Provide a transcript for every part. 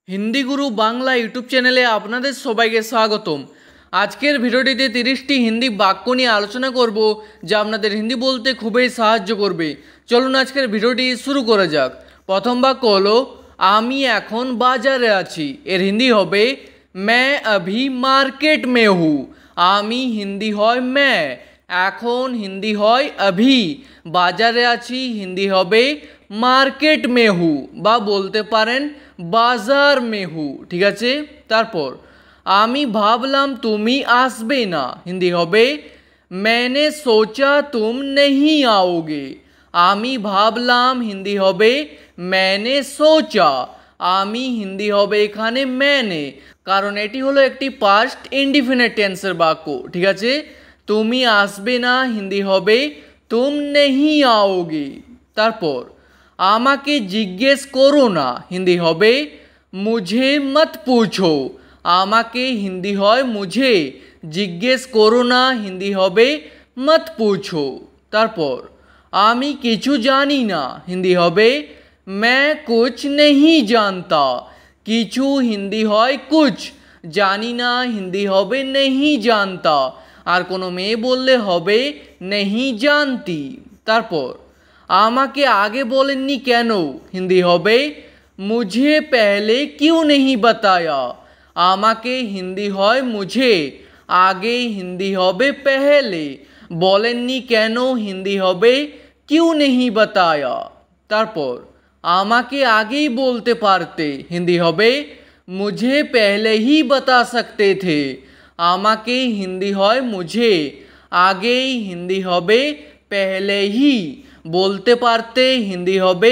हिंदी गुरु Bangla YouTube चैनेले आपनादेर सबाइके स्वागतम। आजकेर भिडियोटिते 30टी हिंदी बाक्य निये आलोचना करब जा आपनादेर हिंदी बोलते खूबई साहाज्य करबे। चलुन आजकेर भिडियोटी शुरू करा जाक। प्रथम बाक्य हलो आमी एखन बाजारे आछि। एर हिंदी होबे मैं अभी मार्केट में हूँ। आमी हिंदी हय मैं, एखन हिंदी हय अभी, बाजारे आछि हिंदी होबे मार्केट में हूँ बा बोलते पारेन बाजार में हूँ। ठीक आछे। तारपर आमी भाबलाम तुमी आसबे ना, हिंदी होबे मैंने सोचा तुम नहीं आओगे। आमी भाबलाम हिंदी होबे मैंने सोचा। आमी हिंदी होबे एखाने मैंने, कारण एटी हलो एकटी पास्ट इंडिफिनिट टेंसर बाक्य। ठीक आछे। तुमी आसबे ना हिंदी होबे तुम नहीं आओगे। तारपर आमाके जिज्ञेस करो ना, हिंदी होबे मुझे मत पूछो। आमाके हिंदी हय मुझे, जिज्ञेस करो ना हिंदी होबे मत पूछो। तारपर आमी किछु जानी ना, हिंदी होबे मैं कुछ नहीं जानता। किछु हिंदी हय कुछ, जानी ना हिंदी होबे नहीं जानता। आर कोनो मेये बोलले होबे नहीं जानती। तारपर आमाके आगे बोलेननी केनो, हिंदी होबे मुझे पहले क्यों नहीं बताया। आमाके हिंदी हय मुझे, आगे हिंदी होबे पहले, बोलेननी केनो हिंदी होबे क्यों नहीं बताया। तारपर आमाके आगेई बोलते पारते, हिंदी होबे मुझे पहले ही बता सकते थे। आमाके हिंदी हय मुझे, आगेई हिंदी होबे पहले ही, बोलते पारते हिंदी होबे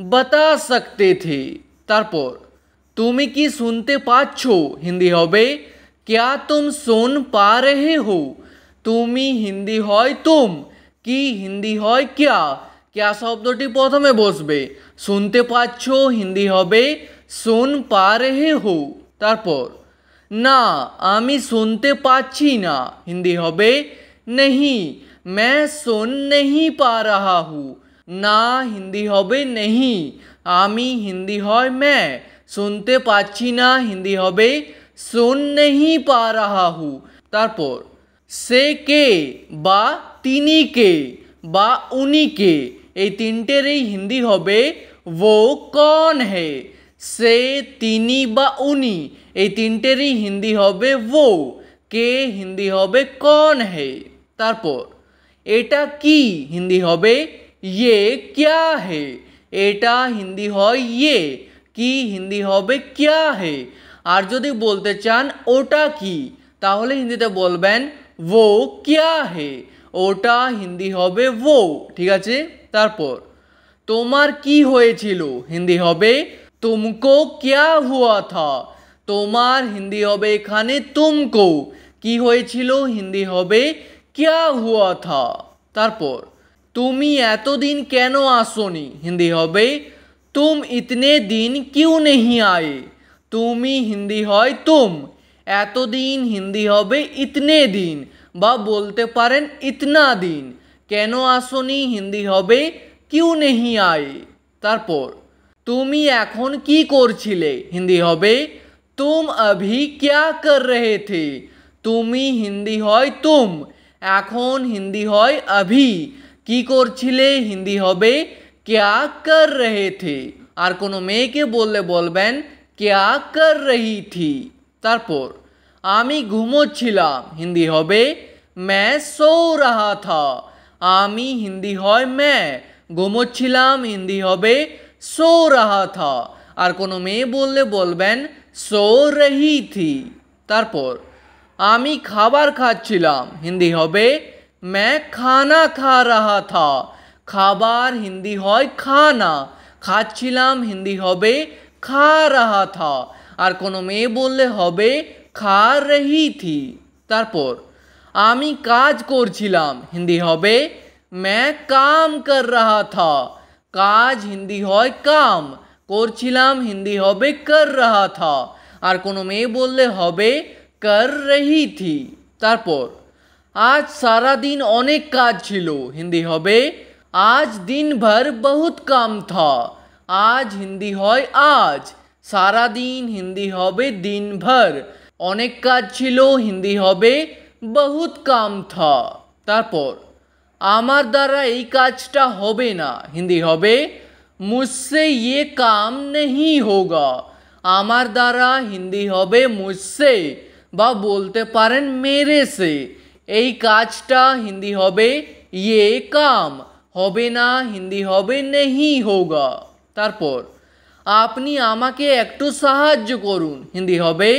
बता सकते थे। तारपर तुमी की सुनते पाच्छो, हिंदी होबे क्या तुम सुन पा रहे हो। तुमी हिंदी हय तुम, की हिंदी हय क्या। क्या शब्दटी प्रथमे बसबे, सुनते पाच्छो हिंदी होबे सुन पा रहे हो। तारपर ना आमी सुनते पाच्छी ना, हिंदी होबे नहीं मैं सुन नहीं पा रहा हूँ। ना हिंदी होबे नहीं, आमी हिंदी हय मैं, सुनते पाच्छी ना हिंदी होबे सुन नहीं पा रहा हूँ। तारपर से के बा तिनी के बा उनी के, এই তিনটেরই হিন্দি হবে वो कौन है। से तिनी बा उनी এই তিনটেরই হিন্দি হবে वो, के हिंदी होबे कौन है। तारपर एटा की हिंदी होबे ये क्या है। एटा हिंदी हय ये, की हिंदी होबे क्या है। और यदि बोलते चान ओटा की, ताहले हिंदीते बोलबेन वो क्या है। ओटा हिंदी होबे वो। ठीक आछे। तारपर तोमार की होयेछिलो, हिंदी होबे तुमको क्या हुआ था। तोमार हिंदी होबे एखाने तुमको, की होयेछिलो हिंदी होबे क्या हुआ था। तारपर तुमी एतो दिन केनो आसोनी, हिंदी होबे तुम इतने दिन क्यों नहीं आए। तुमी हिंदी हय तुम, एतो दिन हिंदी होबे इतने दिन बा बोलते पारेन इतना दिन। केनो आसोनी हिंदी होबे क्यों नहीं आए। तारपर तुमी एखन की करछिले, हिंदी होबे तुम अभी क्या कर रहे थे। तुमी हिंदी हय तुम, एखन हिंदी हय अभी, की करछिले हिंदी होबे क्या कर रहे थे। और कोनो मेयेके बोलले बोलबेन क्या कर रही थी। तारपर आमी घुमोच्छिलाम, हिंदी होबे मैं सो रहा था। आमी हिंदी हय मैं, घुमोच्छिलाम हिंदी होबे सो रहा था। और कोनो मेये बोलले बोलबेन सो रही थी। तारपर आमी खाबार खाच्छिलाम, हिंदी होबे मैं खाना खा रहा था। खाबार हिंदी हय खाना, खाच्छिलाम हिंदी होबे खा रहा था। और कोनो मेये बोलले होबे खा रही थी। तारपर आमी काज करछिलाम, हिंदी होबे मैं काम कर रहा था। काज हिंदी हय काम, करछिलाम हिंदी होबे कर रहा था। और कोनो मेये बोलले होबे कर रही थी। तारपर आज सारा दिन अनेक काज छिलो, हिंदी होबे आज दिन भर बहुत काम था। आज हिंदी हय आज, सारा दिन हिंदी होबे दिन भर। अनेक काज छिलो हिंदी होबे बहुत काम था। तारपर आमार द्वारा এই কাজটা হবে না हिंदी होबे मुझसे ये काम नहीं होगा। आमार द्वारा हिंदी होबे मुझसे বা বলতে পারেন मेरे से। এই কাজটা हिंदी होबे ये काम होबे ना हिंदी होबे नहीं होगा। तारपर আপনি আমাকে একটু সাহায্য করুন हिंदी होबे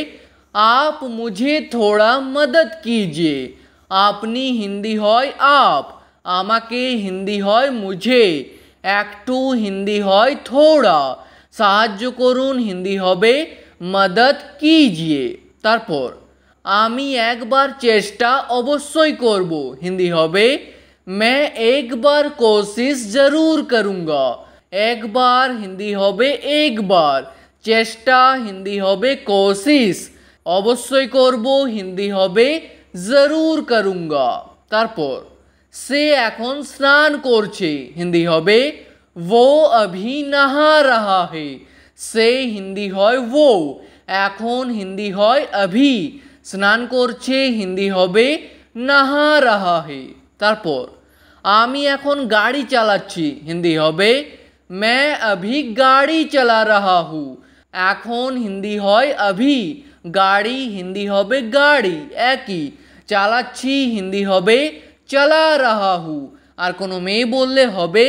आप मुझे थोड़ा मदद कीजिए। আপনি हिंदी হয় आप, আমাকে हिंदी হয় मुझे, একটু हिंदी হয় थोड़ा, সাহায্য করুন हिंदी होबे मदद कीजिए। তারপর আমি একবার চেষ্টা অবশ্যই করব हिंदी होबे मैं एक बार कोशिश जरूर करूँगा। एक बार हिंदी होबे एक बार, চেষ্টা हिंदी होबे कोशिश, অবশ্যই করব हिंदी होबे जरूर करूँगा। তারপর সে এখন স্নান করছে हिंदी होबे वो अभी नहा रहा है। से हिंदी হয় वो, এখন हिंदी হয় अभी, স্নান করছে हिंदी होबे नहा रहा है। তারপর আমি এখন গাড়ি চালাচ্ছি हिंदी होबे मैं अभी गाड़ी चला रहा हूँ। এখন हिंदी হয় अभी, गाड़ी हिंदी होबे गाड़ी একই, চালাচ্ছি हिंदी होबे चला रहा हूँ, আর কোনো মেয়ে বললে হবে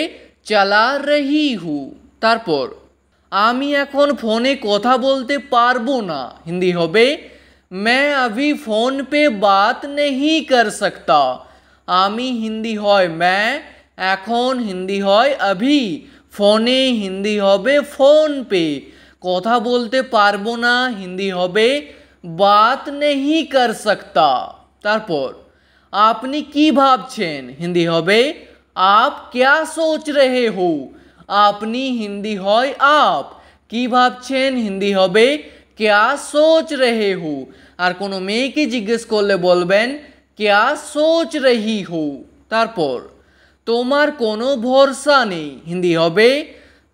चला रही हूँ। তারপর আমি এখন ফোনে কথা বলতে পারবো না हिंदी होबे मैं अभी फ़ोन पे बात नहीं कर सकता। आमी हिंदी হয় मैं, এখন हिंदी হয় अभी, ফোনে हिंदी होबे फ़ोन पे, কথা বলতে পারবো না हिंदी होबे बात नहीं कर सकता। তারপর আপনি কি ভাবছেন हिंदी होबे आप क्या सोच रहे हो। আপনি हिंदी হয় आप, কি ভাবছেন हिंदी होबे क्या सोच रहे हो, আর কোনো মেয়েকে জিজ্ঞেস করলে বলবেন क्या सोच रही हो। তারপর তোমার কোনো ভরসা নেই हिंदी होबे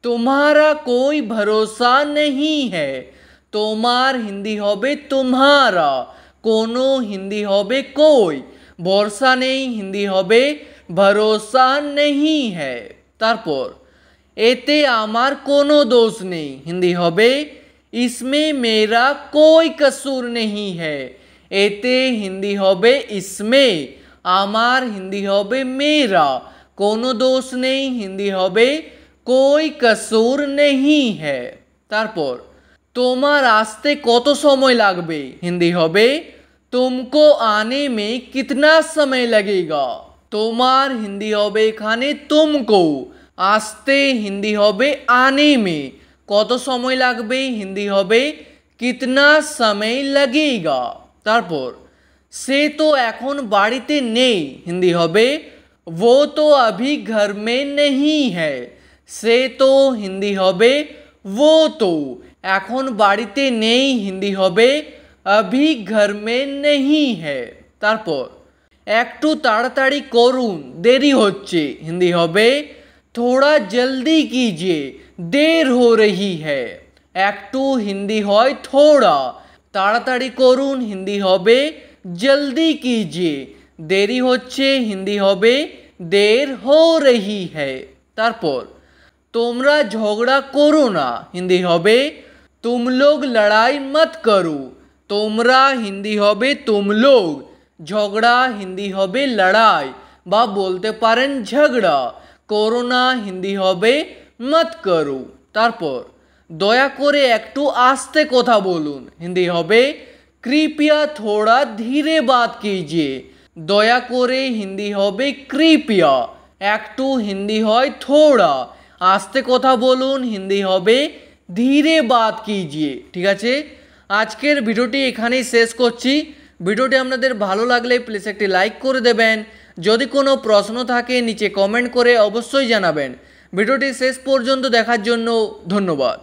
तुम्हारा कोई भरोसा नहीं है। তোমার हिंदी होबे तुम्हारा, कोनो हिंदी होबे कोई, भरोसा नहीं हिंदी होबे भरोसा नहीं है। তারপর এতে আমার কোনো দোষ নেই हिंदी होबे इसमें मेरा कोई कसूर नहीं है। एते हिंदी होबे इसमें, आमार हिंदी होबे मेरा, कोनो दोष नहीं हिंदी होबे कोई कसूर नहीं है। तारपर তোমার আসতে কত সময় লাগবে हिंदी होबे तुमको आने में कितना समय लगेगा। তোমার हिंदी होबे এখানে तुमको, আসতে हिंदी होबे आने में, কত সময় লাগবে हिंदी होबे कितना समय लगेगा। তারপর সে তো এখন বাড়িতে নেই हिंदी होबे वो तो अभी घर में नहीं है। से तो हिंदी होबे वो तो, এখন বাড়িতে নেই हिंदी होबे अभी घर में नहीं है। তারপর একটু তাড়াতাড়ি করুন দেরি হচ্ছে हिंदी होबे थोड़ा जल्दी कीजिए देर हो रही है। একটু हिंदी হয় थोड़ा, তাড়াতাড়ি করুন हिंदी होबे जल्दी कीजिए, देरी হচ্ছে हिंदी होबे देर हो रही है। তারপর তোমরা ঝগড়া করো না हिंदी होबे तुम लोग लड़ाई मत करो। তোমরা हिंदी होबे तुम लोग, ঝগড়া हिंदी होबे लड़ाई বা বলতে পারেন ঝগড়া, করো না हिंदी होबे मत करो। তারপর দয়া করে একটু আস্তে কথা বলুন हिंदी होबे कृपया थोड़ा धीरे बात कीजिए। দয়া করে हिंदी होबे कृपया, একটু हिंदी হয় थोड़ा, আস্তে কথা বলুন हिंदी होबे ধীরে বাত कीजिए। ঠিক আছে, আজকের ভিডিওটি এখানেই শেষ করছি। ভিডিওটি আপনাদের ভালো লাগলে প্লিজ একটি লাইক করে দেবেন। যদি কোনো প্রশ্ন থাকে নিচে কমেন্ট করে অবশ্যই জানাবেন। ভিডিওটি শেষ পর্যন্ত দেখার জন্য ধন্যবাদ।